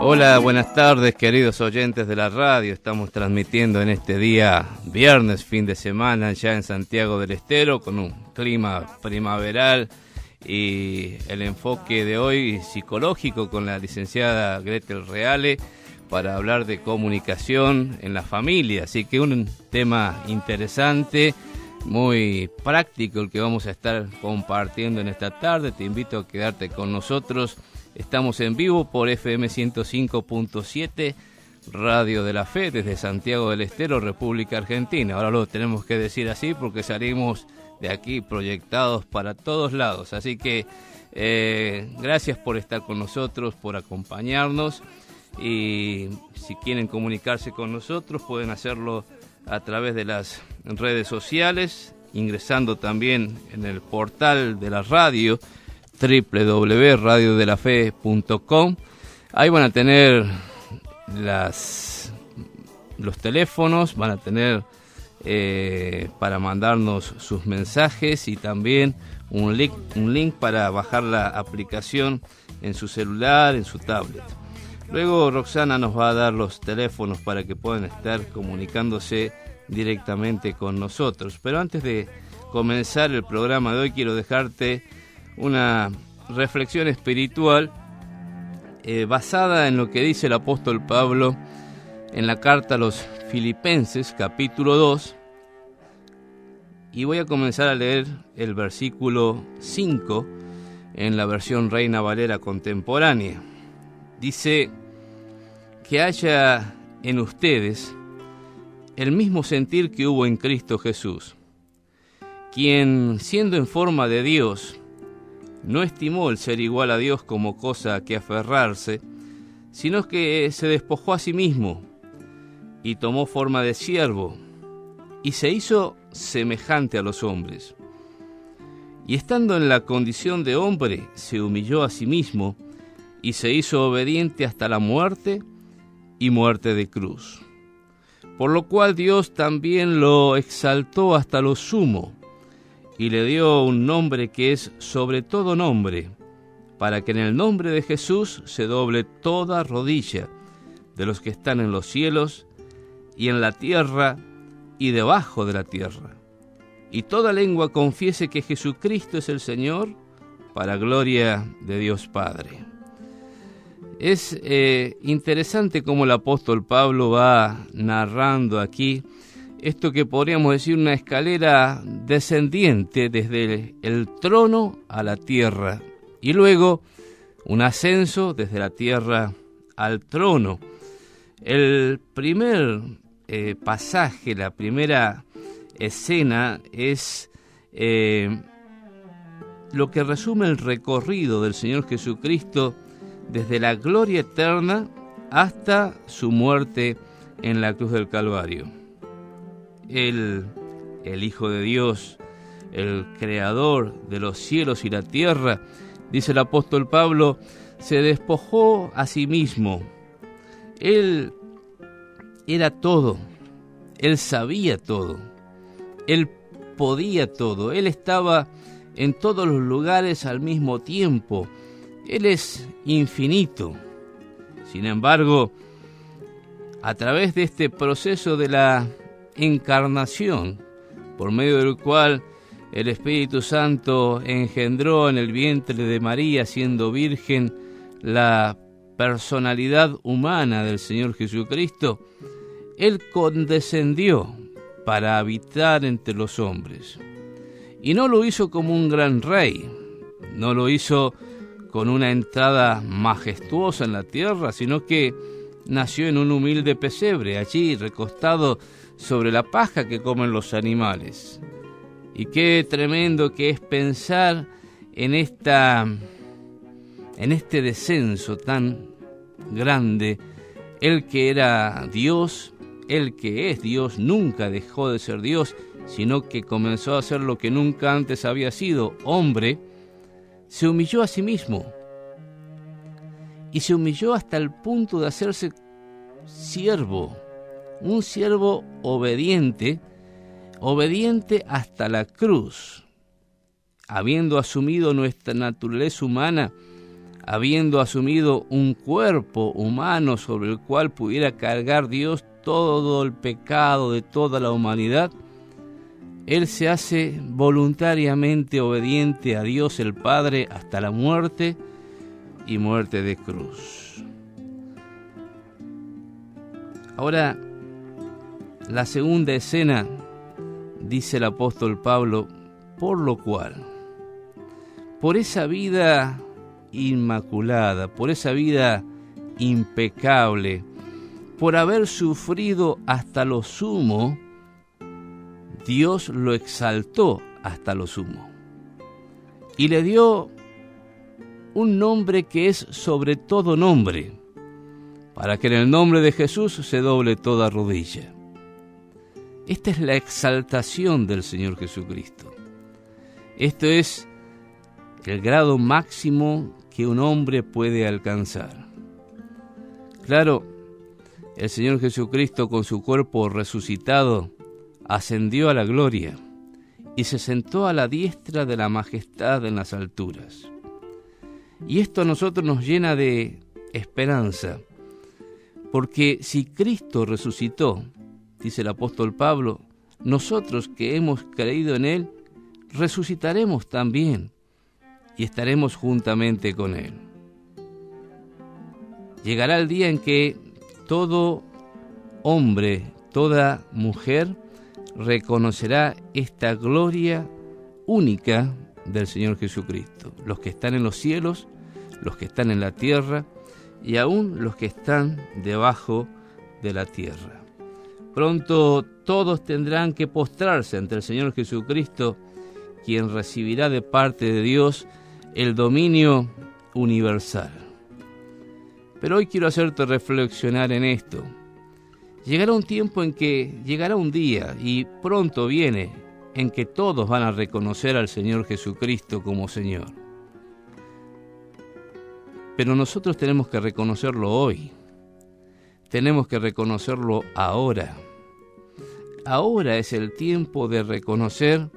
Hola, buenas tardes, queridos oyentes de la radio. Estamos transmitiendo en este día viernes, fin de semana, ya en Santiago del Estero, con un clima primaveral y el enfoque de hoy psicológico con la licenciada Gretel Reale para hablar de comunicación en la familia. Así que un tema interesante, muy práctico el que vamos a estar compartiendo en esta tarde. Te invito a quedarte con nosotros. Estamos en vivo por FM 105.7, Radio de la Fe, desde Santiago del Estero, República Argentina. Ahora lo tenemos que decir así porque salimos de aquí proyectados para todos lados. Así que gracias por estar con nosotros, por acompañarnos. Y si quieren comunicarse con nosotros, pueden hacerlo a través de las redes sociales, ingresando también en el portal de la radio, www.radiodelafe.com. Ahí van a tener los teléfonos, van a tener para mandarnos sus mensajes y también un link para bajar la aplicación en su celular, en su tablet. Luego Roxana nos va a dar los teléfonos para que puedan estar comunicándose directamente con nosotros. Pero antes de comenzar el programa de hoy, quiero dejarte una reflexión espiritual basada en lo que dice el apóstol Pablo en la carta a los Filipenses, capítulo 2, y voy a comenzar a leer el versículo 5 en la versión Reina Valera contemporánea. Dice: que haya en ustedes el mismo sentir que hubo en Cristo Jesús, quien, siendo en forma de Dios, no estimó el ser igual a Dios como cosa a que aferrarse, sino que se despojó a sí mismo y tomó forma de siervo y se hizo semejante a los hombres. Y estando en la condición de hombre, se humilló a sí mismo y se hizo obediente hasta la muerte y muerte de cruz. Por lo cual Dios también lo exaltó hasta lo sumo y le dio un nombre que es sobre todo nombre, para que en el nombre de Jesús se doble toda rodilla de los que están en los cielos y en la tierra y debajo de la tierra, y toda lengua confiese que Jesucristo es el Señor, para gloria de Dios Padre. Es interesante cómo el apóstol Pablo va narrando aquí esto que podríamos decir una escalera descendiente desde el trono a la tierra y luego un ascenso desde la tierra al trono. El primer pasaje, la primera escena es lo que resume el recorrido del Señor Jesucristo desde la gloria eterna hasta su muerte en la cruz del Calvario. Él, el Hijo de Dios, el Creador de los cielos y la tierra, dice el apóstol Pablo, se despojó a sí mismo. Él era todo, Él sabía todo, Él podía todo, Él estaba en todos los lugares al mismo tiempo. Él es infinito. Sin embargo, a través de este proceso de la encarnación, por medio del cual el Espíritu Santo engendró en el vientre de María, siendo virgen, la personalidad humana del Señor Jesucristo, Él condescendió para habitar entre los hombres. Y no lo hizo como un gran rey, no lo hizo con una entrada majestuosa en la tierra, sino que nació en un humilde pesebre, allí recostado sobre la paja que comen los animales. Y qué tremendo que es pensar en este descenso tan grande. Él que era Dios, Él que es Dios, nunca dejó de ser Dios, sino que comenzó a hacer lo que nunca antes había sido, hombre. Se humilló a sí mismo y se humilló hasta el punto de hacerse siervo, un siervo obediente hasta la cruz. Habiendo asumido nuestra naturaleza humana, habiendo asumido un cuerpo humano sobre el cual pudiera cargar Dios todo el pecado de toda la humanidad, Él se hace voluntariamente obediente a Dios el Padre hasta la muerte y muerte de cruz. Ahora, la segunda escena, dice el apóstol Pablo, por lo cual, por esa vida inmaculada, por esa vida impecable, por haber sufrido hasta lo sumo, Dios lo exaltó hasta lo sumo y le dio un nombre que es sobre todo nombre, para que en el nombre de Jesús se doble toda rodilla. Esta es la exaltación del Señor Jesucristo. Esto es el grado máximo que un hombre puede alcanzar. Claro, el Señor Jesucristo con su cuerpo resucitado ascendió a la gloria y se sentó a la diestra de la majestad en las alturas. Y esto a nosotros nos llena de esperanza, porque si Cristo resucitó, dice el apóstol Pablo, nosotros que hemos creído en Él, resucitaremos también y estaremos juntamente con Él. Llegará el día en que todo hombre, toda mujer, reconocerá esta gloria única del Señor Jesucristo. Los que están en los cielos, los que están en la tierra y aún los que están debajo de la tierra. Pronto todos tendrán que postrarse ante el Señor Jesucristo, quien recibirá de parte de Dios el dominio universal. Pero hoy quiero hacerte reflexionar en esto. Llegará un tiempo en que llegará un día, y pronto viene, en que todos van a reconocer al Señor Jesucristo como Señor. Pero nosotros tenemos que reconocerlo hoy. Tenemos que reconocerlo ahora. Ahora es el tiempo de reconocer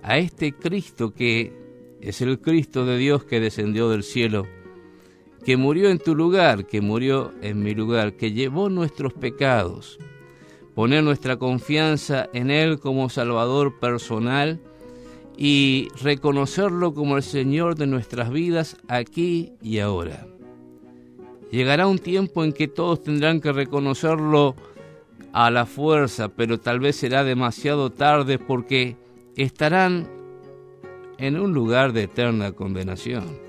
a este Cristo que es el Cristo de Dios que descendió del cielo, que murió en tu lugar, que murió en mi lugar, que llevó nuestros pecados. Poner nuestra confianza en Él como Salvador personal y reconocerlo como el Señor de nuestras vidas aquí y ahora. Llegará un tiempo en que todos tendrán que reconocerlo a la fuerza, pero tal vez será demasiado tarde porque estarán en un lugar de eterna condenación.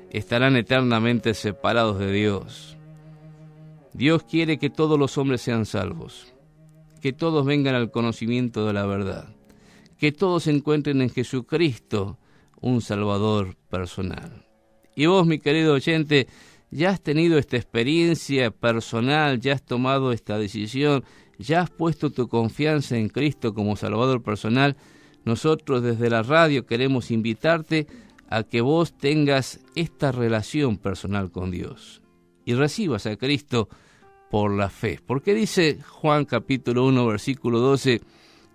Estarán eternamente separados de Dios. Dios quiere que todos los hombres sean salvos, que todos vengan al conocimiento de la verdad, que todos encuentren en Jesucristo un Salvador personal. Y vos, mi querido oyente, ya has tenido esta experiencia personal, ya has tomado esta decisión, ya has puesto tu confianza en Cristo como Salvador personal. Nosotros desde la radio queremos invitarte a que vos tengas esta relación personal con Dios y recibas a Cristo por la fe. Porque dice Juan capítulo 1, versículo 12,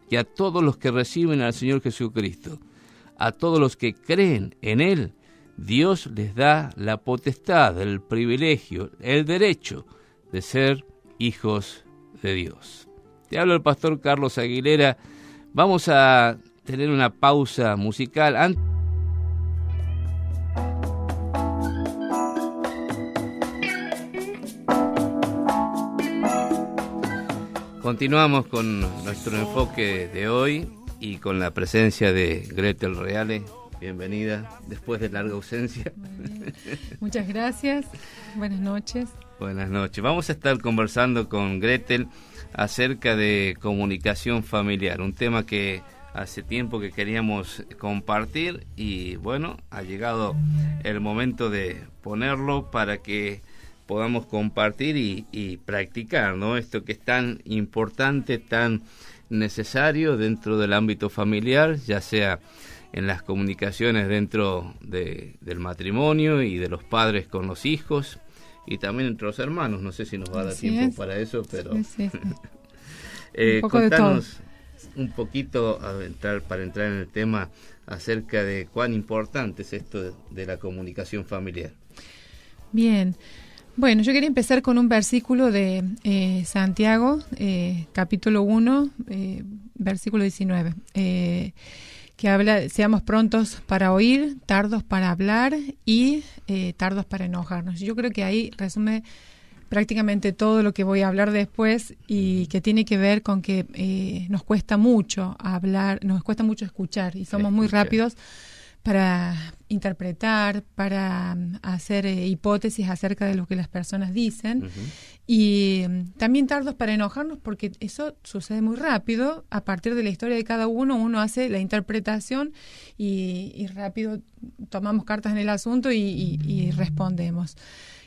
que a todos los que reciben al Señor Jesucristo, a todos los que creen en Él, Dios les da la potestad, el privilegio, el derecho de ser hijos de Dios. Te habla el pastor Carlos Aguilera. Vamos a tener una pausa musical. Continuamos con nuestro enfoque de hoy y con la presencia de Gretel Reale. Bienvenida después de larga ausencia. Muchas gracias. Buenas noches. Buenas noches. Vamos a estar conversando con Gretel acerca de comunicación familiar, un tema que hace tiempo que queríamos compartir y bueno, ha llegado el momento de ponerlo para que podamos compartir y practicar, ¿no? Esto que es tan importante, tan necesario dentro del ámbito familiar, ya sea en las comunicaciones dentro del matrimonio y de los padres con los hijos y también entre los hermanos. No sé si nos va a dar tiempo para eso, pero sí. Contanos un poquito para entrar en el tema acerca de cuán importante es esto de la comunicación familiar. Bien. Bueno, yo quería empezar con un versículo de Santiago, capítulo 1, versículo 19, que habla, seamos prontos para oír, tardos para hablar y tardos para enojarnos. Yo creo que ahí resume prácticamente todo lo que voy a hablar después y que tiene que ver con que nos cuesta mucho hablar, nos cuesta mucho escuchar y somos muy rápidos para interpretar, para hacer hipótesis acerca de lo que las personas dicen y también tardos para enojarnos porque eso sucede muy rápido. A partir de la historia de cada uno hace la interpretación y rápido tomamos cartas en el asunto y respondemos.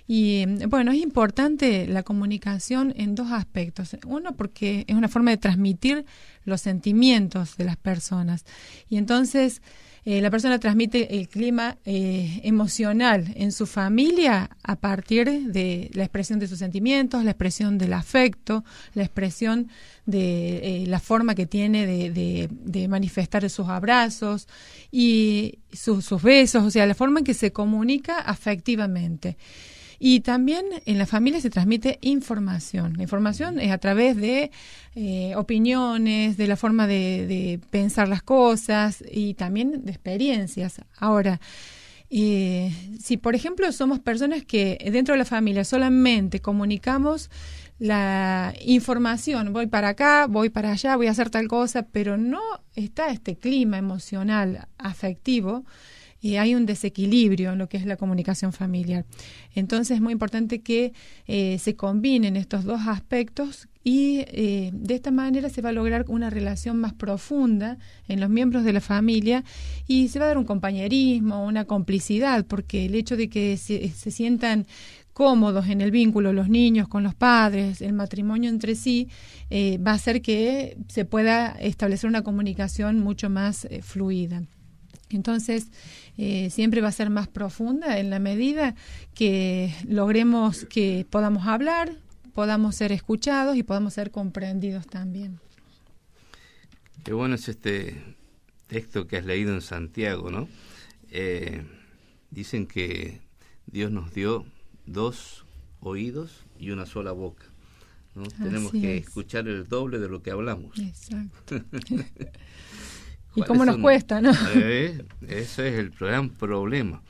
Y bueno, es importante la comunicación en dos aspectos. Uno, porque es una forma de transmitir los sentimientos de las personas. Y entonces la persona transmite el clima emocional en su familia a partir de la expresión de sus sentimientos, la expresión del afecto, la expresión de la forma que tiene de manifestar sus abrazos y sus besos, o sea, la forma en que se comunica afectivamente. Y también en la familia se transmite información. La información es a través de opiniones, de la forma de pensar las cosas y también de experiencias. Ahora, si por ejemplo somos personas que dentro de la familia solamente comunicamos la información, voy para acá, voy para allá, voy a hacer tal cosa, pero no está este clima emocional, afectivo, y hay un desequilibrio en lo que es la comunicación familiar. Entonces es muy importante que se combinen estos dos aspectos y de esta manera se va a lograr una relación más profunda en los miembros de la familia y se va a dar un compañerismo, una complicidad, porque el hecho de que se sientan cómodos en el vínculo los niños con los padres, el matrimonio entre sí, va a hacer que se pueda establecer una comunicación mucho más fluida. Entonces, siempre va a ser más profunda en la medida que logremos que podamos hablar, podamos ser escuchados y podamos ser comprendidos también. Qué bueno es este texto que has leído en Santiago, ¿no? Dicen que Dios nos dio 2 oídos y una sola boca, ¿no? Tenemos que escuchar el doble de lo que hablamos. Exacto. ¿Y cómo nos cuesta, no? Eso es el gran problema.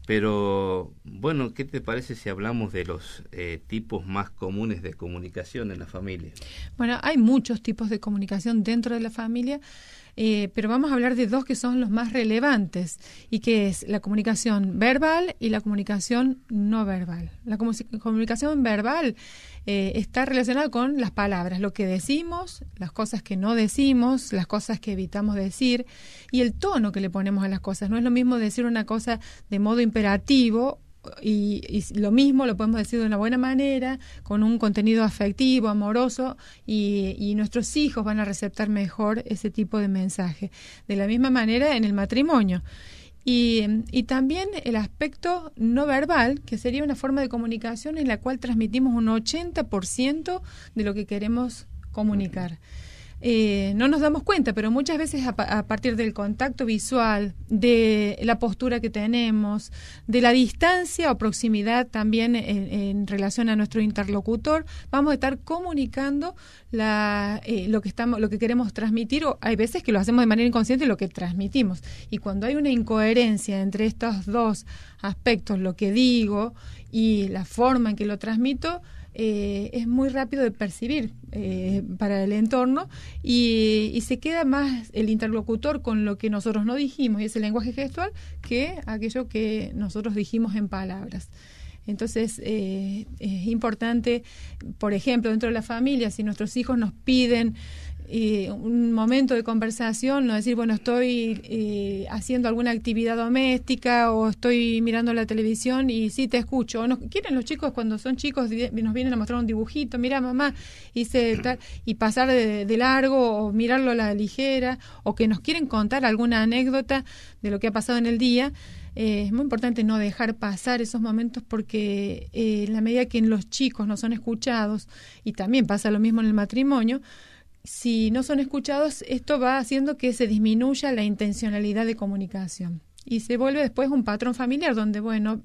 Pero, bueno, ¿qué te parece si hablamos de los tipos más comunes de comunicación en la familia? Bueno, hay muchos tipos de comunicación dentro de la familia, pero vamos a hablar de 2 que son los más relevantes, y que es la comunicación verbal y la comunicación no verbal. La comunicación verbal está relacionada con las palabras, lo que decimos, las cosas que no decimos, las cosas que evitamos decir y el tono que le ponemos a las cosas. No es lo mismo decir una cosa de modo imperativo y lo mismo lo podemos decir de una buena manera, con un contenido afectivo, amoroso, y nuestros hijos van a receptar mejor ese tipo de mensaje. De la misma manera en el matrimonio. Y también el aspecto no verbal, que sería una forma de comunicación en la cual transmitimos un 80% de lo que queremos comunicar. No nos damos cuenta, pero muchas veces a partir del contacto visual, de la postura que tenemos, de la distancia o proximidad también en relación a nuestro interlocutor, vamos a estar comunicando lo que queremos transmitir, o hay veces que lo hacemos de manera inconsciente lo que transmitimos. Y cuando hay una incoherencia entre estos 2 aspectos, lo que digo y la forma en que lo transmito, es muy rápido de percibir para el entorno y se queda más el interlocutor con lo que nosotros no dijimos, y ese lenguaje gestual, que aquello que nosotros dijimos en palabras. Entonces es importante, por ejemplo, dentro de la familia, si nuestros hijos nos piden un momento de conversación, no decir, bueno, estoy haciendo alguna actividad doméstica o estoy mirando la televisión y sí te escucho. O quieren los chicos, cuando son chicos, nos vienen a mostrar un dibujito, mira mamá, hice tal, y pasar de largo o mirarlo a la ligera, o que nos quieren contar alguna anécdota de lo que ha pasado en el día. Es muy importante no dejar pasar esos momentos, porque en la medida que los chicos no son escuchados, y también pasa lo mismo en el matrimonio, si no son escuchados, esto va haciendo que se disminuya la intencionalidad de comunicación. Y se vuelve después un patrón familiar donde, bueno,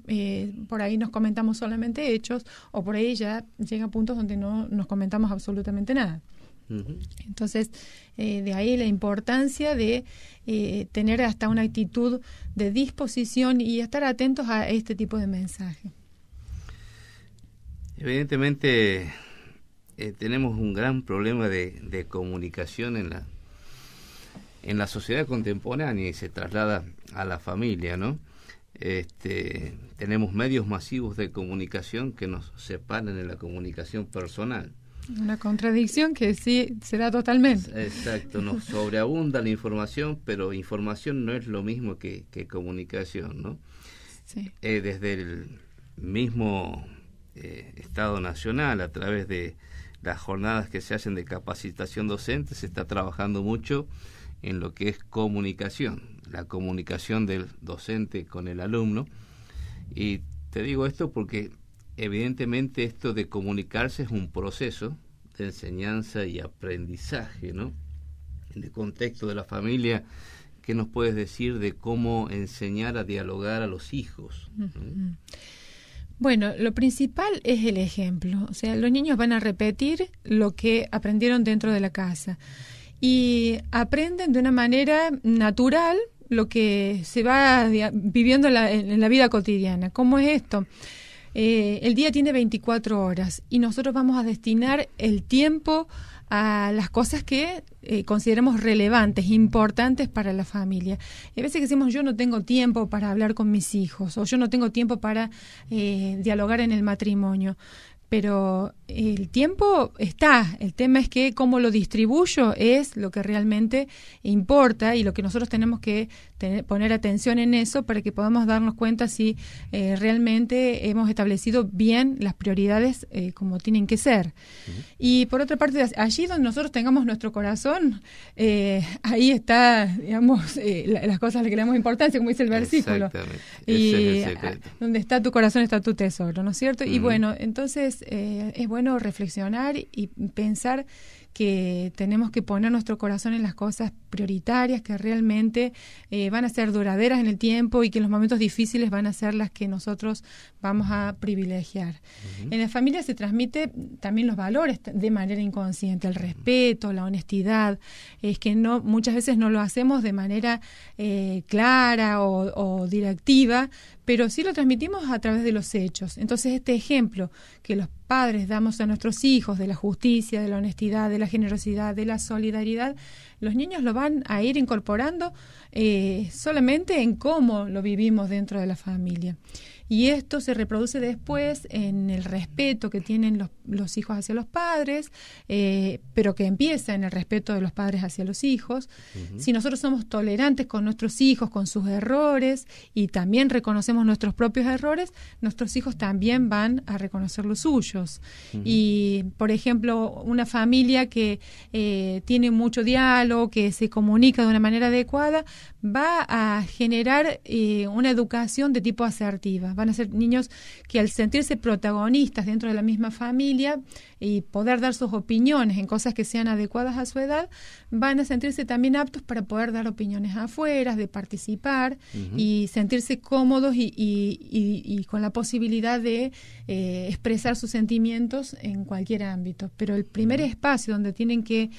por ahí nos comentamos solamente hechos, o por ahí ya llega a puntos donde no nos comentamos absolutamente nada. Entonces, de ahí la importancia de tener hasta una actitud de disposición y estar atentos a este tipo de mensajes. Evidentemente, tenemos un gran problema de comunicación en la sociedad contemporánea y se traslada a la familia, ¿no? Tenemos medios masivos de comunicación que nos separan en la comunicación personal. Una contradicción que sí se da totalmente. Exacto, nos sobreabunda la información, pero información no es lo mismo que comunicación, ¿no? Sí. Desde el mismo Estado Nacional, a través de las jornadas que se hacen de capacitación docente, se está trabajando mucho en lo que es comunicación, la comunicación del docente con el alumno. Y te digo esto porque evidentemente esto de comunicarse es un proceso de enseñanza y aprendizaje, ¿no? En el contexto de la familia, ¿qué nos puedes decir de cómo enseñar a dialogar a los hijos? Uh-huh. Bueno, lo principal es el ejemplo. O sea, los niños van a repetir lo que aprendieron dentro de la casa y aprenden de una manera natural lo que se va viviendo en la vida cotidiana. ¿Cómo es esto? El día tiene 24 horas y nosotros vamos a destinar el tiempo a las cosas que consideramos relevantes, importantes para la familia. Y a veces decimos, yo no tengo tiempo para hablar con mis hijos, o yo no tengo tiempo para dialogar en el matrimonio. Pero el tiempo está, el tema es que cómo lo distribuyo es lo que realmente importa y lo que nosotros tenemos que poner atención en eso para que podamos darnos cuenta si realmente hemos establecido bien las prioridades como tienen que ser. Uh-huh. Y por otra parte, allí donde nosotros tengamos nuestro corazón, ahí está, digamos, las cosas a las que le damos importancia, como dice el versículo. Exactamente. Y ese es el secreto. Donde está tu corazón está tu tesoro, ¿no es cierto? Uh-huh. Y bueno, entonces es bueno reflexionar y pensar que tenemos que poner nuestro corazón en las cosas prioritarias que realmente van a ser duraderas en el tiempo y que en los momentos difíciles van a ser las que nosotros vamos a privilegiar. Uh-huh. En la familia se transmite también los valores de manera inconsciente, el respeto, la honestidad. Es que no muchas veces no lo hacemos de manera clara o directiva, pero sí lo transmitimos a través de los hechos. Entonces, este ejemplo que los padres damos a nuestros hijos de la justicia, de la honestidad, de la generosidad, de la solidaridad, los niños lo van a ir incorporando solamente en cómo lo vivimos dentro de la familia. Y esto se reproduce después en el respeto que tienen los hijos hacia los padres, pero que empieza en el respeto de los padres hacia los hijos. Uh-huh. Si nosotros somos tolerantes con nuestros hijos, con sus errores, y también reconocemos nuestros propios errores, nuestros hijos también van a reconocer los suyos. Uh-huh. Y, por ejemplo, una familia que tiene mucho diálogo, que se comunica de una manera adecuada, va a generar una educación de tipo asertiva. Van a ser niños que al sentirse protagonistas dentro de la misma familia y poder dar sus opiniones en cosas que sean adecuadas a su edad, van a sentirse también aptos para poder dar opiniones afuera, de participar. Uh-huh. Y sentirse cómodos y con la posibilidad de expresar sus sentimientos en cualquier ámbito. Pero el primer espacio donde tienen que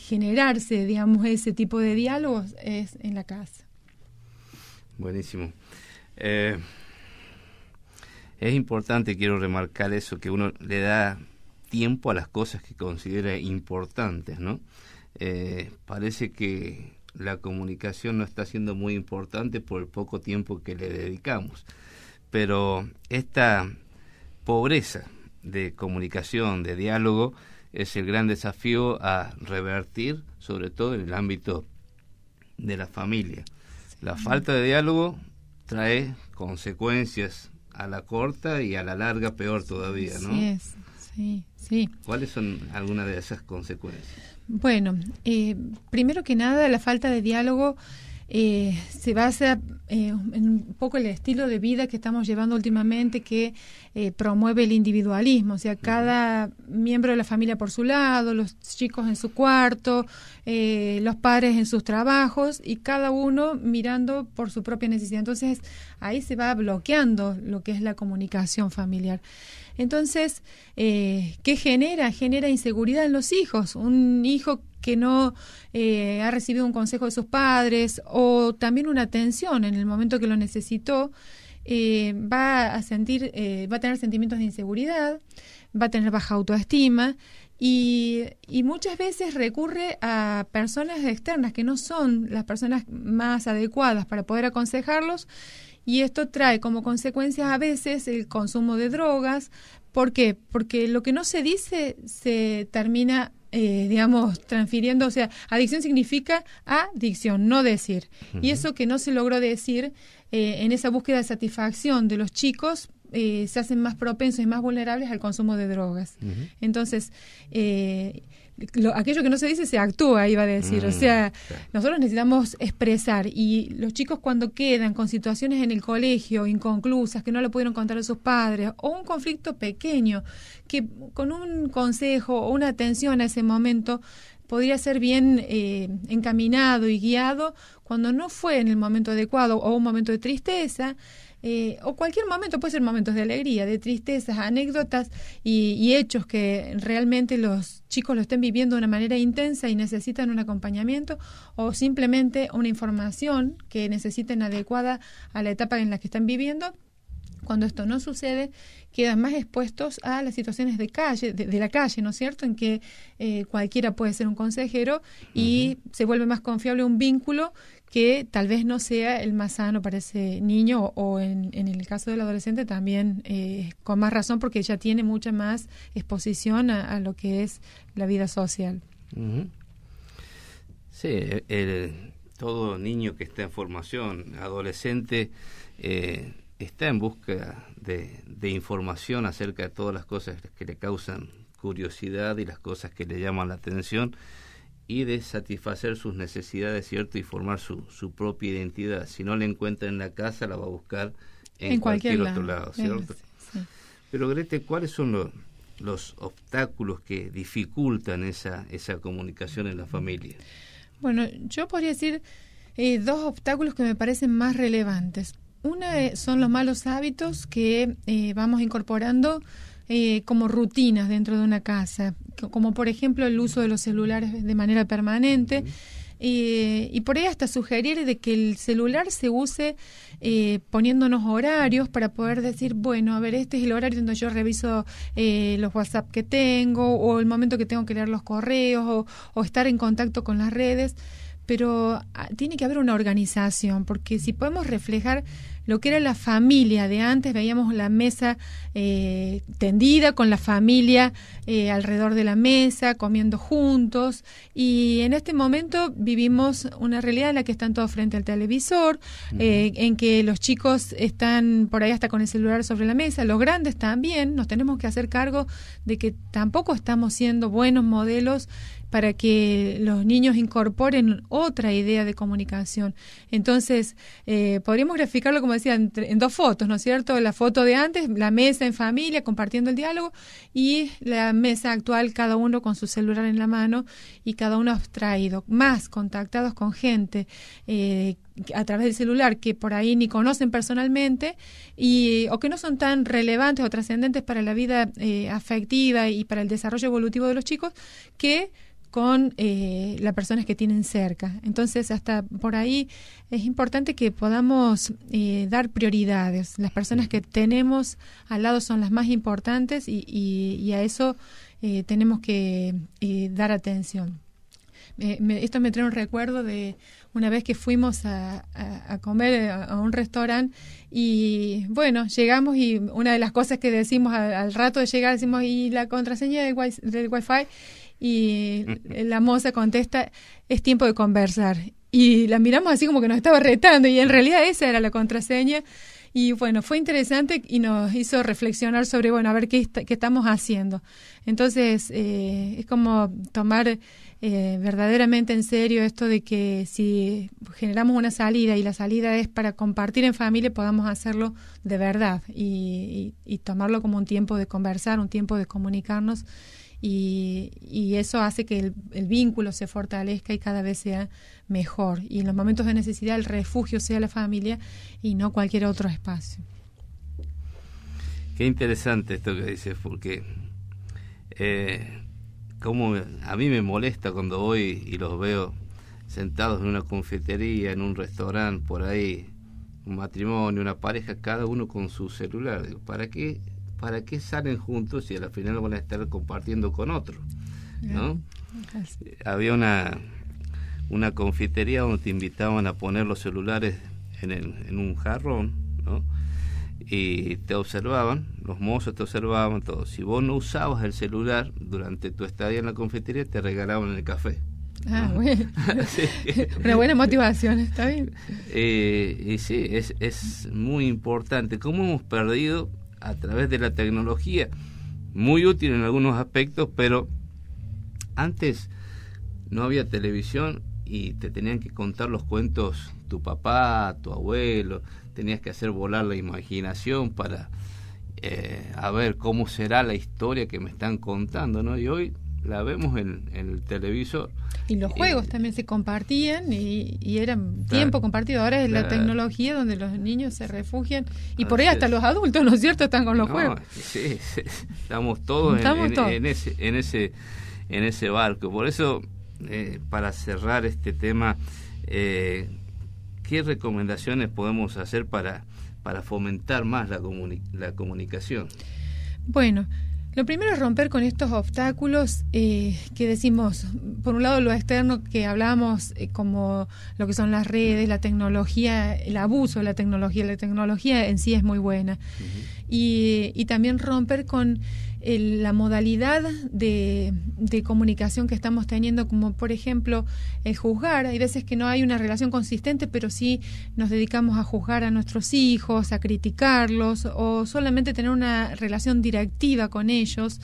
generarse, digamos, ese tipo de diálogos es en la casa. Buenísimo. Es importante, quiero remarcar eso, que uno le da tiempo a las cosas que considera importantes, ¿no? Parece que la comunicación no está siendo muy importante por el poco tiempo que le dedicamos, pero esta pobreza de comunicación, de diálogo, es el gran desafío a revertir, sobre todo en el ámbito de la familia. La falta de diálogo trae consecuencias a la corta y a la larga peor todavía, ¿no? Sí es, sí. ¿Cuáles son algunas de esas consecuencias? Bueno, primero que nada, la falta de diálogo se basa en un poco el estilo de vida que estamos llevando últimamente, que promueve el individualismo, o sea, cada miembro de la familia por su lado, los chicos en su cuarto, los padres en sus trabajos y cada uno mirando por su propia necesidad. Entonces ahí se va bloqueando lo que es la comunicación familiar. Entonces, ¿qué genera? Genera inseguridad en los hijos. Un hijo que no ha recibido un consejo de sus padres o también una atención en el momento que lo necesitó, va a tener sentimientos de inseguridad, va a tener baja autoestima y muchas veces recurre a personas externas que no son las personas más adecuadas para poder aconsejarlos. Y esto trae como consecuencia a veces el consumo de drogas. ¿Por qué? Porque lo que no se dice se termina, transfiriendo. O sea, adicción significa adicción, no decir. Uh-huh. Y eso que no se logró decir, en esa búsqueda de satisfacción de los chicos, se hacen más propensos y más vulnerables al consumo de drogas. Uh-huh. Entonces, aquello que no se dice se actúa, iba a decir. O sea, nosotros necesitamos expresar, y los chicos cuando quedan con situaciones en el colegio inconclusas, que no le pudieron contar a sus padres, o un conflicto pequeño, que con un consejo o una atención a ese momento podría ser bien encaminado y guiado, cuando no fue en el momento adecuado, o un momento de tristeza, o cualquier momento, puede ser momentos de alegría, de tristezas, anécdotas y hechos que realmente los chicos lo estén viviendo de una manera intensa y necesitan un acompañamiento, o simplemente una información que necesiten adecuada a la etapa en la que están viviendo. Cuando esto no sucede, quedan más expuestos a las situaciones de calle, de la calle, ¿no es cierto?, en que cualquiera puede ser un consejero y se vuelve más confiable un vínculo que tal vez no sea el más sano para ese niño, o en el caso del adolescente también con más razón, porque ya tiene mucha más exposición a lo que es la vida social. Uh-huh. Sí, todo niño que está en formación, adolescente, está en busca de información acerca de todas las cosas que le causan curiosidad y las cosas que le llaman la atención, y de satisfacer sus necesidades, ¿cierto? Y formar su propia identidad. Si no la encuentra en la casa, la va a buscar en cualquier otro lado, ¿cierto? Sí. Pero Grete, ¿cuáles son los obstáculos que dificultan esa comunicación en la familia? Bueno, yo podría decir dos obstáculos que me parecen más relevantes. Una son los malos hábitos que vamos incorporando como rutinas dentro de una casa, como por ejemplo el uso de los celulares de manera permanente, y por ahí hasta sugerir de que el celular se use poniéndonos horarios para poder decir, bueno, a ver, este es el horario donde yo reviso los WhatsApp que tengo, o el momento que tengo que leer los correos, o estar en contacto con las redes. Pero tiene que haber una organización, porque si podemos reflejar lo que era la familia de antes, veíamos la mesa tendida con la familia alrededor de la mesa, comiendo juntos, y en este momento vivimos una realidad en la que están todos frente al televisor, en que los chicos están por ahí hasta con el celular sobre la mesa, los grandes también. Nos tenemos que hacer cargo de que tampoco estamos siendo buenos modelos para que los niños incorporen otra idea de comunicación. Entonces, podríamos graficarlo, como decía, en dos fotos, ¿no es cierto? La foto de antes, la mesa en familia, compartiendo el diálogo, y la mesa actual, cada uno con su celular en la mano y cada uno abstraído, más contactados con gente a través del celular que por ahí ni conocen personalmente, o que no son tan relevantes o trascendentes para la vida afectiva y para el desarrollo evolutivo de los chicos, que con las personas que tienen cerca. Entonces, hasta por ahí es importante que podamos dar prioridades. Las personas que tenemos al lado son las más importantes, y a eso tenemos que dar atención. Esto me trae un recuerdo de una vez que fuimos a comer a un restaurante, y bueno, llegamos, y una de las cosas que decimos al rato de llegar, decimos, ¿y la contraseña del Wi-Fi? Y la moza contesta, es tiempo de conversar. Y la miramos así como que nos estaba retando, y en realidad esa era la contraseña. Y bueno, fue interesante y nos hizo reflexionar sobre, bueno, a ver qué estamos haciendo. Entonces, es como tomar verdaderamente en serio esto de que si generamos una salida y la salida es para compartir en familia, podamos hacerlo de verdad y tomarlo como un tiempo de conversar, un tiempo de comunicarnos, y eso hace que el vínculo se fortalezca y cada vez sea mejor, y en los momentos de necesidad el refugio sea la familia y no cualquier otro espacio. Qué interesante esto que dices, porque como a mí me molesta cuando voy y los veo sentados en una confitería, en un restaurante, por ahí, un matrimonio, una pareja, cada uno con su celular. Digo, ¿para qué salen juntos si al final van a estar compartiendo con otro? ¿No? Había una confitería donde te invitaban a poner los celulares en un jarrón, ¿no? Y te observaban, los mozos te observaban todo. Si vos no usabas el celular durante tu estadía en la confitería, te regalaban el café. Ah, ¿no? Bueno. Una buena motivación, está bien. Y sí, es muy importante. Cómo hemos perdido a través de la tecnología, muy útil en algunos aspectos, pero antes no había televisión y te tenían que contar los cuentos tu papá, tu abuelo, tenías que hacer volar la imaginación para a ver cómo será la historia que me están contando, ¿no? Y hoy la vemos en el televisor. Y los juegos también se compartían y era tiempo compartido. Ahora es la tecnología donde los niños se refugian y por ahí hasta los adultos, ¿no es cierto?, están con los juegos. Sí, estamos todos en ese barco. Por eso, para cerrar este tema, ¿qué recomendaciones podemos hacer para fomentar más la comunicación? Bueno, lo primero es romper con estos obstáculos que decimos, por un lado lo externo que hablamos, como lo que son las redes, la tecnología, el abuso de la tecnología en sí es muy buena. Uh-huh. Y también romper con la modalidad de comunicación que estamos teniendo, como por ejemplo el juzgar. Hay veces que no hay una relación consistente, pero sí nos dedicamos a juzgar a nuestros hijos, a criticarlos, o solamente tener una relación directiva con ellos.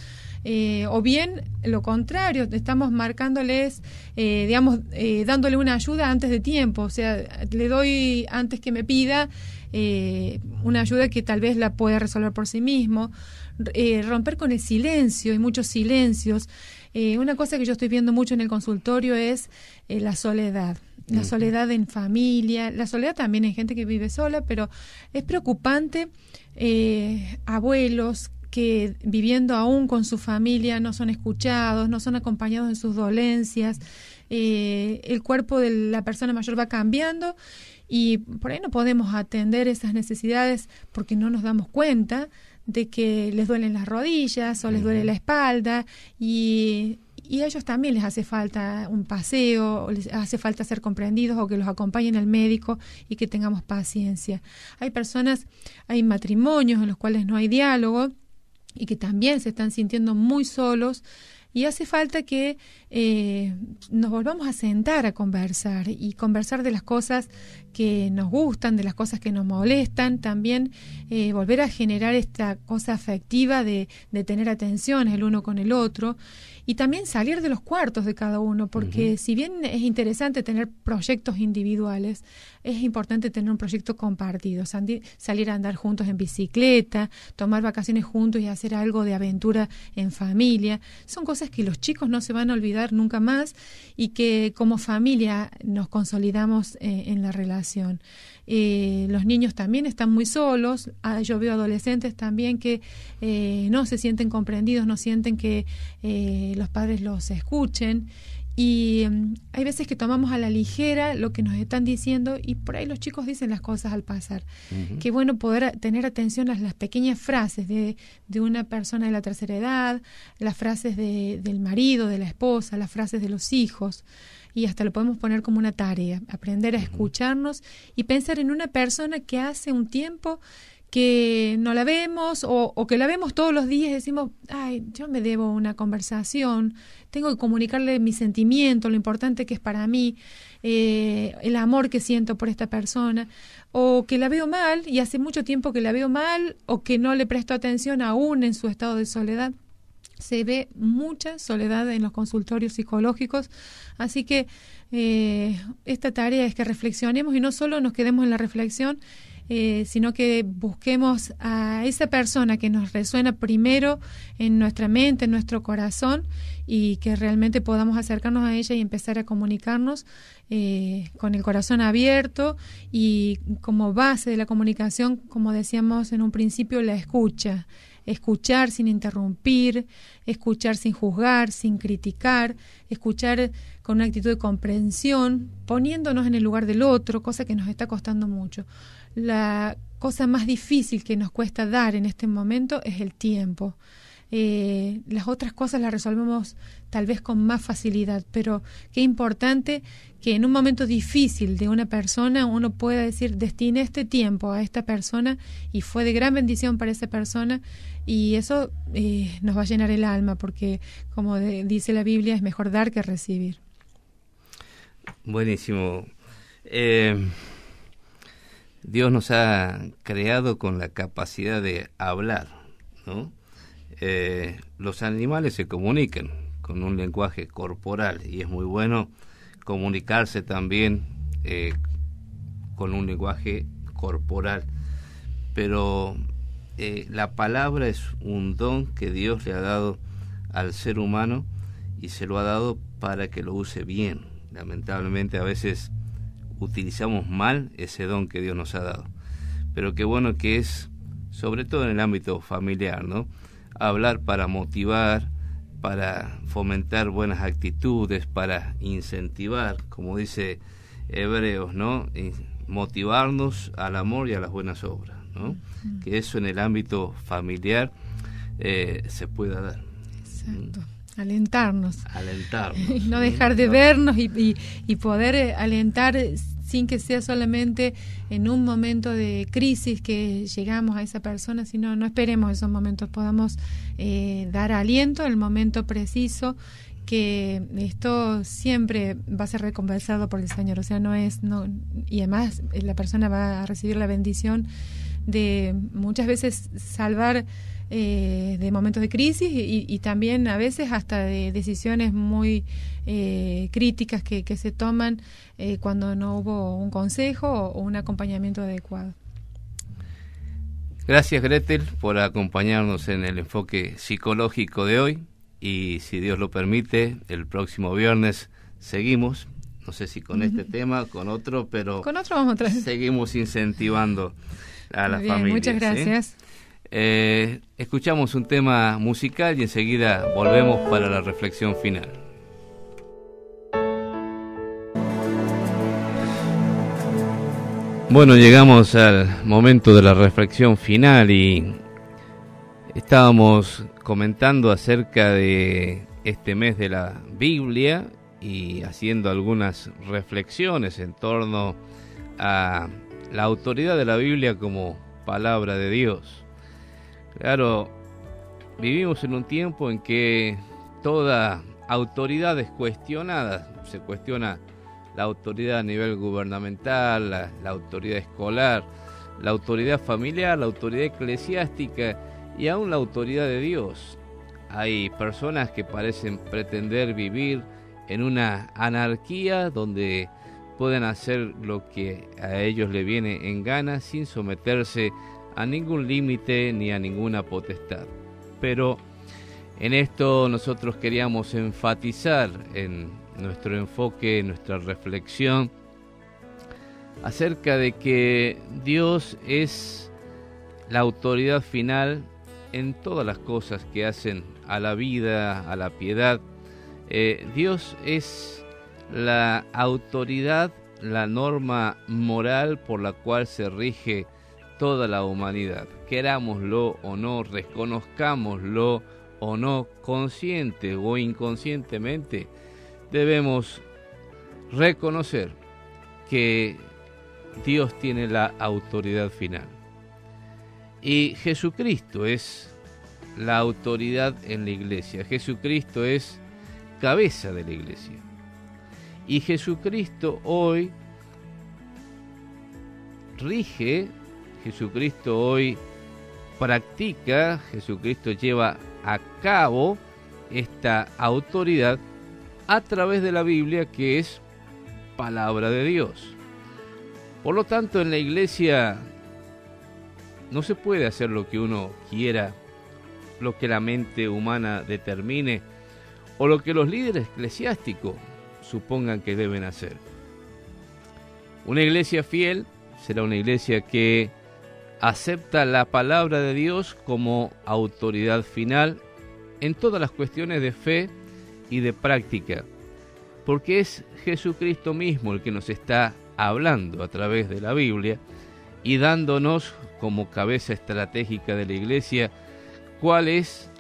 O bien lo contrario, estamos marcándoles, dándole una ayuda antes de tiempo, o sea, le doy antes que me pida una ayuda que tal vez la pueda resolver por sí mismo. Romper con el silencio, hay muchos silencios. Una cosa que yo estoy viendo mucho en el consultorio es la soledad. La soledad en familia, la soledad también en gente que vive sola, pero es preocupante. Abuelos que viviendo aún con su familia no son escuchados, no son acompañados en sus dolencias. El cuerpo de la persona mayor va cambiando y por ahí no podemos atender esas necesidades porque no nos damos cuenta de que les duelen las rodillas o les duele la espalda y a ellos también les hace falta un paseo, o les hace falta ser comprendidos o que los acompañen al médico y que tengamos paciencia. Hay matrimonios en los cuales no hay diálogo y que también se están sintiendo muy solos y hace falta que nos volvamos a sentar a conversar y conversar de las cosas que nos gustan, de las cosas que nos molestan, también volver a generar esta cosa afectiva de tener atención el uno con el otro y también salir de los cuartos de cada uno, porque si bien es interesante tener proyectos individuales, es importante tener un proyecto compartido, salir a andar juntos en bicicleta, tomar vacaciones juntos y hacer algo de aventura en familia. Son cosas que los chicos no se van a olvidar nunca más y que como familia nos consolidamos en la relación. Los niños también están muy solos. Yo veo adolescentes también que no se sienten comprendidos, no sienten que los padres los escuchen. Y hay veces que tomamos a la ligera lo que nos están diciendo y por ahí los chicos dicen las cosas al pasar. Qué bueno poder tener atención a las pequeñas frases de una persona de la tercera edad, las frases del marido, de la esposa, las frases de los hijos. Y hasta lo podemos poner como una tarea, aprender a escucharnos y pensar en una persona que hace un tiempo que no la vemos o que la vemos todos los días y decimos, ay, yo me debo una conversación, tengo que comunicarle mi sentimiento, lo importante que es para mí, el amor que siento por esta persona, o que la veo mal y hace mucho tiempo que la veo mal o que no le presto atención aún en su estado de soledad. se ve mucha soledad en los consultorios psicológicos, así que esta tarea es que reflexionemos y no solo nos quedemos en la reflexión, sino que busquemos a esa persona que nos resuena primero en nuestra mente, en nuestro corazón, y que realmente podamos acercarnos a ella y empezar a comunicarnos con el corazón abierto, y como base de la comunicación, como decíamos en un principio, la escucha. Escuchar sin interrumpir, escuchar sin juzgar, sin criticar, escuchar con una actitud de comprensión, poniéndonos en el lugar del otro, cosa que nos está costando mucho. La cosa más difícil que nos cuesta dar en este momento es el tiempo. Las otras cosas las resolvemos tal vez con más facilidad, pero qué importante que en un momento difícil de una persona uno pueda decir, destiné este tiempo a esta persona y fue de gran bendición para esa persona, y eso nos va a llenar el alma, porque como dice la Biblia, es mejor dar que recibir. Buenísimo. Dios nos ha creado con la capacidad de hablar, ¿no? Los animales se comunican con un lenguaje corporal, y es muy bueno comunicarse también con un lenguaje corporal, pero la palabra es un don que Dios le ha dado al ser humano, y se lo ha dado para que lo use bien. Lamentablemente a veces utilizamos mal ese don que Dios nos ha dado, pero qué bueno que es, sobre todo en el ámbito familiar, ¿no? Hablar para motivar, para fomentar buenas actitudes, para incentivar, como dice Hebreos, ¿no? Y motivarnos al amor y a las buenas obras, ¿no? Que eso en el ámbito familiar se pueda dar. Exacto. Alentarnos. Y no dejar de vernos y poder alentar sin que sea solamente en un momento de crisis que llegamos a esa persona, sino no esperemos esos momentos, podamos dar aliento en el momento preciso, que esto siempre va a ser recompensado por el Señor. O sea, y además la persona va a recibir la bendición de muchas veces salvar de momentos de crisis y también a veces hasta de decisiones muy críticas que se toman cuando no hubo un consejo o un acompañamiento adecuado. Gracias, Gretel, por acompañarnos en el enfoque psicológico de hoy, y si Dios lo permite, el próximo viernes seguimos, no sé si con este tema, con otro, pero con otro vamos a traer. Seguimos incentivando a la familia. Muchas gracias. ¿Sí? Escuchamos un tema musical y enseguida volvemos para la reflexión final. Bueno, llegamos al momento de la reflexión final y estábamos comentando acerca de este mes de la Biblia y haciendo algunas reflexiones en torno a la autoridad de la Biblia como palabra de Dios. Claro, vivimos en un tiempo en que toda autoridad es cuestionada. Se cuestiona la autoridad a nivel gubernamental, la autoridad escolar, la autoridad familiar, la autoridad eclesiástica y aún la autoridad de Dios. Hay personas que parecen pretender vivir en una anarquía donde pueden hacer lo que a ellos les viene en gana sin someterse a ningún límite ni a ninguna potestad. Pero en esto nosotros queríamos enfatizar en nuestro enfoque, en nuestra reflexión, acerca de que Dios es la autoridad final en todas las cosas que hacen a la vida, a la piedad. Dios es la autoridad, la norma moral por la cual se rige toda la humanidad. Querámoslo o no, reconozcámoslo o no, consciente o inconscientemente, debemos reconocer que Dios tiene la autoridad final. Y Jesucristo es la autoridad en la iglesia. Jesucristo es cabeza de la iglesia. Y Jesucristo hoy rige, Jesucristo hoy practica, Jesucristo lleva a cabo esta autoridad a través de la Biblia, que es palabra de Dios. Por lo tanto, en la iglesia no se puede hacer lo que uno quiera, lo que la mente humana determine o lo que los líderes eclesiásticos supongan que deben hacer. Una iglesia fiel será una iglesia que acepta la palabra de Dios como autoridad final en todas las cuestiones de fe y de práctica, porque es Jesucristo mismo el que nos está hablando a través de la Biblia y dándonos como cabeza estratégica de la iglesia cuál es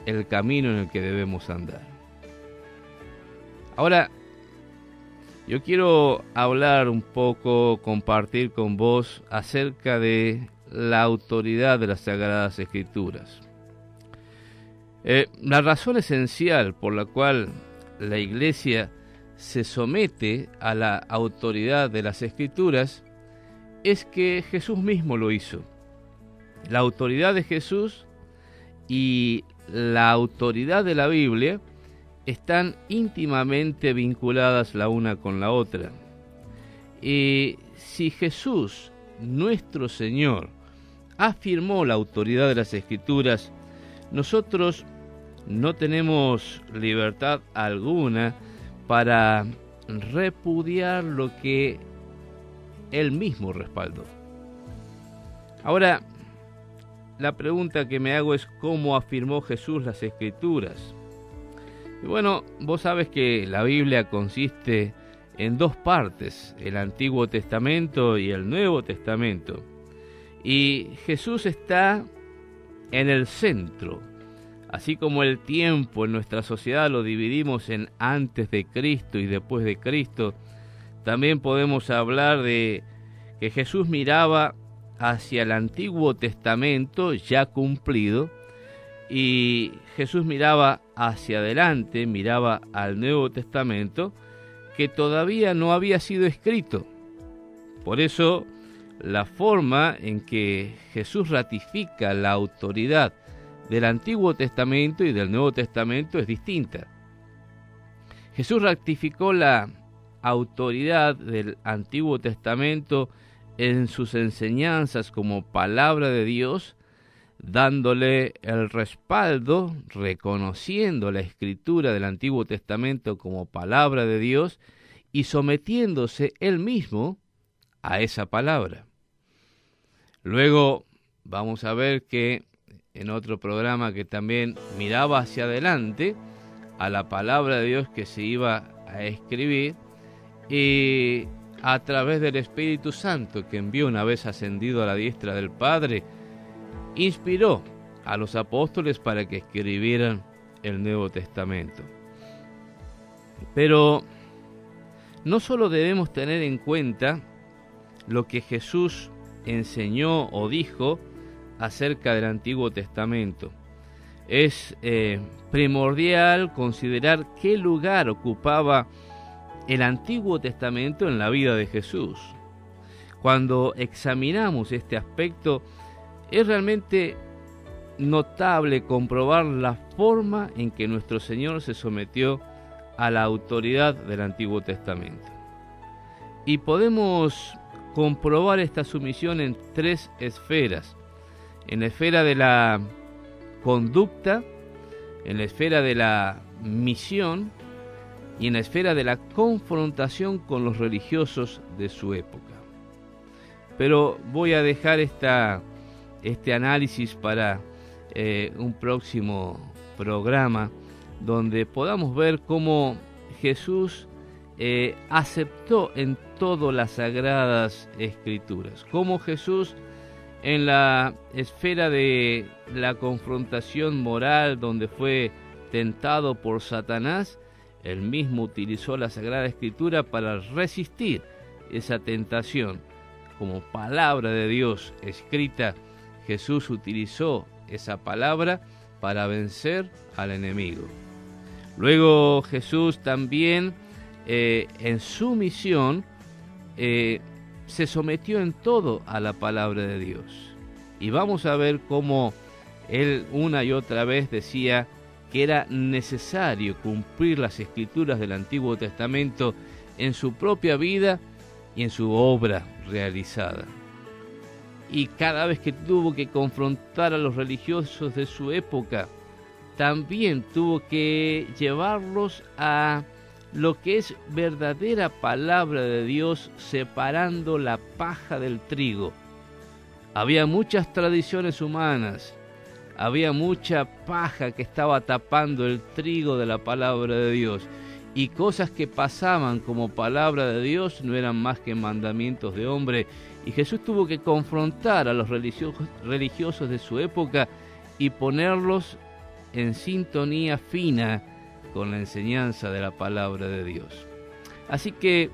el camino en el que debemos andar. Ahora, yo quiero hablar un poco, compartir con vos acerca de la autoridad de las Sagradas Escrituras. La razón esencial por la cual la iglesia se somete a la autoridad de las Escrituras es que Jesús mismo lo hizo. La autoridad de Jesús y la autoridad de la Biblia están íntimamente vinculadas la una con la otra. Y si Jesús, nuestro Señor, afirmó la autoridad de las Escrituras, nosotros no tenemos libertad alguna para repudiar lo que Él mismo respaldó. Ahora, la pregunta que me hago es ¿cómo afirmó Jesús las Escrituras? Y bueno, vos sabes que la Biblia consiste en dos partes, el Antiguo Testamento y el Nuevo Testamento. Y Jesús está en el centro. Así como el tiempo en nuestra sociedad lo dividimos en antes de Cristo y después de Cristo, también podemos hablar de que Jesús miraba hacia el Antiguo Testamento ya cumplido y Jesús miraba hacia adelante, miraba al Nuevo Testamento que todavía no había sido escrito. Por eso, la forma en que Jesús ratifica la autoridad del Antiguo Testamento y del Nuevo Testamento es distinta. Jesús ratificó la autoridad del Antiguo Testamento en sus enseñanzas como palabra de Dios, dándole el respaldo, reconociendo la escritura del Antiguo Testamento como palabra de Dios y sometiéndose él mismo a esa palabra. Luego vamos a ver que en otro programa que también miraba hacia adelante a la palabra de Dios que se iba a escribir y a través del Espíritu Santo que envió una vez ascendido a la diestra del Padre, inspiró a los apóstoles para que escribieran el Nuevo Testamento. Pero no solo debemos tener en cuenta lo que Jesús enseñó o dijo acerca del Antiguo Testamento. Es primordial considerar qué lugar ocupaba el Antiguo Testamento en la vida de Jesús. Cuando examinamos este aspecto, es realmente notable comprobar la forma en que nuestro Señor se sometió a la autoridad del Antiguo Testamento. Y podemos comprobar esta sumisión en tres esferas: en la esfera de la conducta, en la esfera de la misión y en la esfera de la confrontación con los religiosos de su época. Pero voy a dejar este análisis para un próximo programa donde podamos ver cómo Jesús aceptó en todo las Sagradas Escrituras, cómo Jesús en la esfera de la confrontación moral donde fue tentado por Satanás, él mismo utilizó la Sagrada Escritura para resistir esa tentación. Como palabra de Dios escrita, Jesús utilizó esa palabra para vencer al enemigo. Luego Jesús también en su misión se sometió en todo a la palabra de Dios. Y vamos a ver cómo él una y otra vez decía que era necesario cumplir las escrituras del Antiguo Testamento en su propia vida y en su obra realizada. Y cada vez que tuvo que confrontar a los religiosos de su época, también tuvo que llevarlos a lo que es verdadera palabra de Dios, separando la paja del trigo. Había muchas tradiciones humanas, había mucha paja que estaba tapando el trigo de la palabra de Dios, y cosas que pasaban como palabra de Dios no eran más que mandamientos de hombre, y Jesús tuvo que confrontar a los religiosos de su época y ponerlos en sintonía fina con la enseñanza de la palabra de Dios. Así que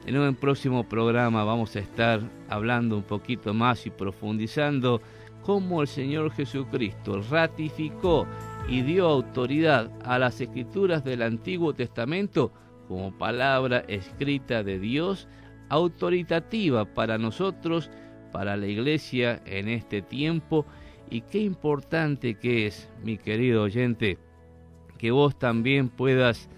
en un próximo programa vamos a estar hablando un poquito más y profundizando cómo el Señor Jesucristo ratificó y dio autoridad a las escrituras del Antiguo Testamento como palabra escrita de Dios, autoritativa para nosotros, para la iglesia en este tiempo. Y qué importante que es, mi querido oyente, que vos también puedas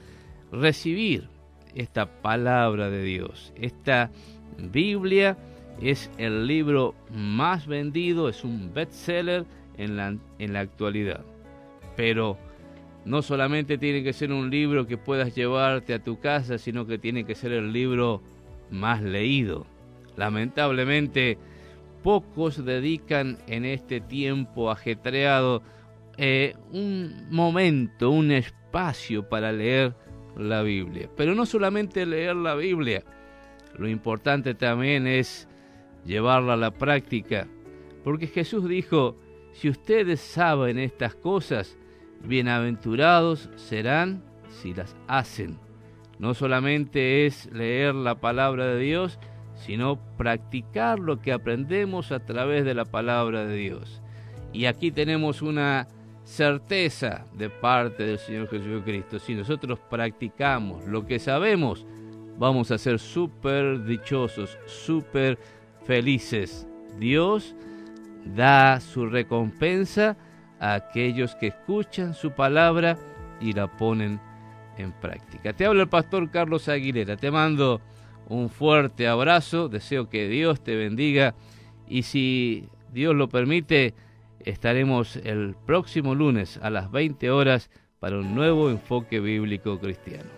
recibir esta palabra de Dios. Esta Biblia es el libro más vendido, es un bestseller en la actualidad. Pero no solamente tiene que ser un libro que puedas llevarte a tu casa, sino que tiene que ser el libro más leído. Lamentablemente, pocos dedican en este tiempo ajetreado un momento, un espacio para leer la Biblia. Pero no solamente leer la Biblia, lo importante también es llevarla a la práctica, porque Jesús dijo: si ustedes saben estas cosas, bienaventurados serán si las hacen. No solamente es leer la palabra de Dios, sino practicar lo que aprendemos a través de la palabra de Dios. Y aquí tenemos una certeza de parte del Señor Jesucristo: si nosotros practicamos lo que sabemos, vamos a ser súper dichosos, súper felices. Dios da su recompensa a aquellos que escuchan su palabra y la ponen en práctica. Te habla el pastor Carlos Aguilera, te mando un fuerte abrazo, deseo que Dios te bendiga, y si Dios lo permite, estaremos el próximo lunes a las 20 horas para un nuevo enfoque bíblico cristiano.